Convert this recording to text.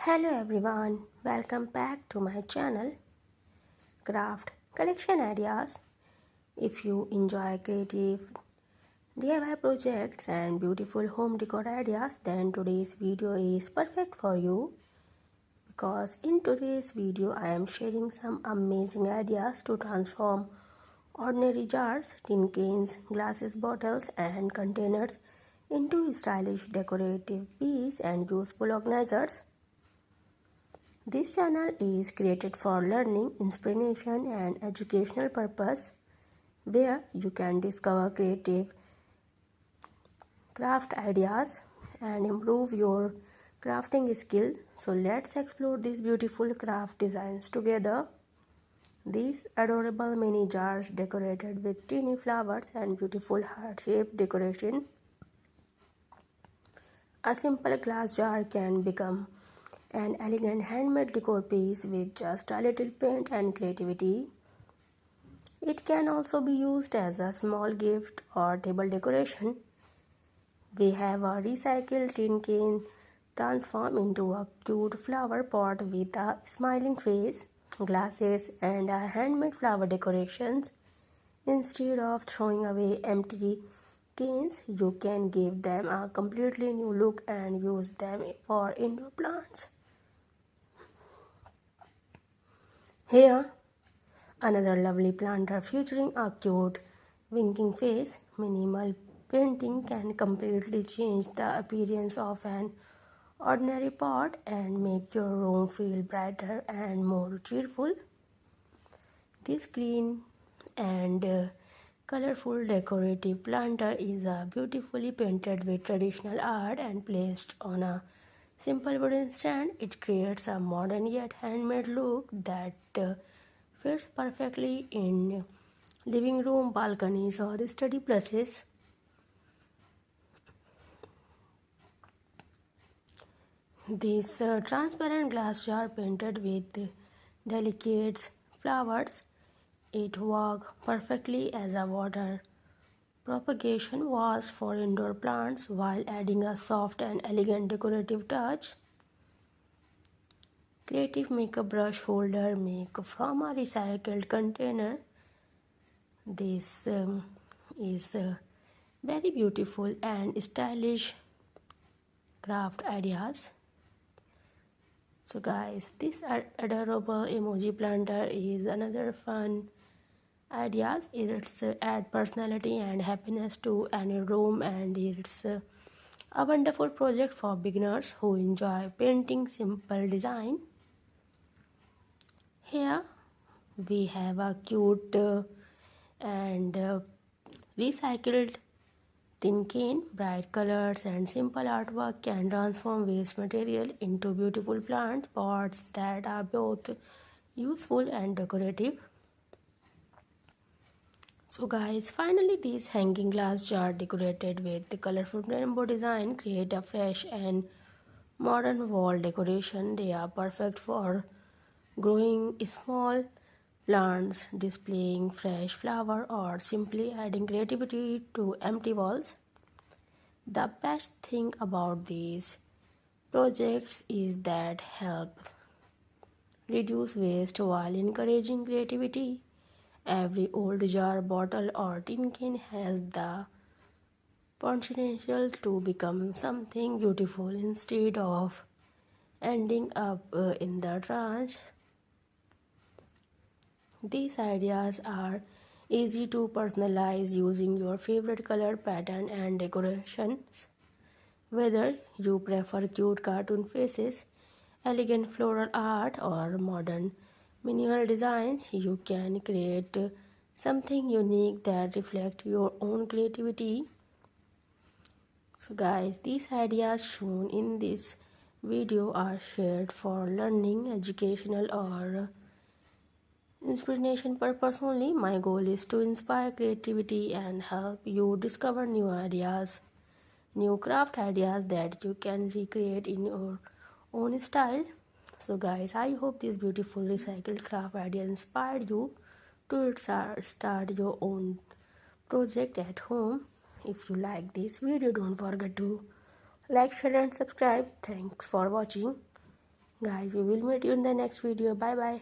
Hello everyone, welcome back to my channel Craft Collection Ideas. If you enjoy creative DIY projects and beautiful home decor ideas, then today's video is perfect for you because in today's video I am sharing some amazing ideas to transform ordinary jars, tin cans, glasses, bottles and containers into stylish decorative pieces and useful organizers. This channel is created for learning, inspiration and educational purpose where you can discover creative craft ideas and improve your crafting skill. So let's explore these beautiful craft designs together. These adorable mini jars decorated with teeny flowers and beautiful heart-shaped decoration. A simple glass jar can become an elegant handmade decor piece with just a little paint and creativity. It can also be used as a small gift or table decoration. We have a recycled tin can transformed into a cute flower pot with a smiling face, glasses and a handmade flower decorations. Instead of throwing away empty cans, you can give them a completely new look and use them for indoor plants. Here, another lovely planter featuring a cute winking face. Minimal painting can completely change the appearance of an ordinary pot and make your room feel brighter and more cheerful. This green and colorful decorative planter is beautifully painted with traditional art and placed on a simple wooden stand. It creates a modern yet handmade look that fits perfectly in living room, balconies or study places. This transparent glass jar painted with delicate flowers, it works perfectly as a water propagation vase for indoor plants while adding a soft and elegant decorative touch. Creative makeup brush holder made from a recycled container. This is very beautiful and stylish craft ideas. So guys, this adorable emoji planter is another fun ideas. It's add personality and happiness to any room, and it's a wonderful project for beginners who enjoy painting simple design. Here we have a cute and recycled tin can. Bright colors and simple artwork can transform waste material into beautiful plant pots that are both useful and decorative. So guys, finally these hanging glass jar decorated with the colorful rainbow design create a fresh and modern wall decoration. They are perfect for growing small plants, displaying fresh flower or simply adding creativity to empty walls. The best thing about these projects is that help reduce waste while encouraging creativity. Every old jar, bottle or tin can has the potential to become something beautiful instead of ending up in the trash. These ideas are easy to personalize using your favorite color pattern and decorations. Whether you prefer cute cartoon faces, elegant floral art or modern minimal designs, you can create something unique that reflects your own creativity. So guys, these ideas shown in this video are shared for learning, educational or inspiration purpose only. My goal is to inspire creativity and help you discover new ideas, new craft ideas that you can recreate in your own style. So guys, I hope this beautiful recycled craft idea inspired you to start your own project at home. If you like this video, don't forget to like, share and subscribe. Thanks for watching. Guys, we will meet you in the next video. Bye bye.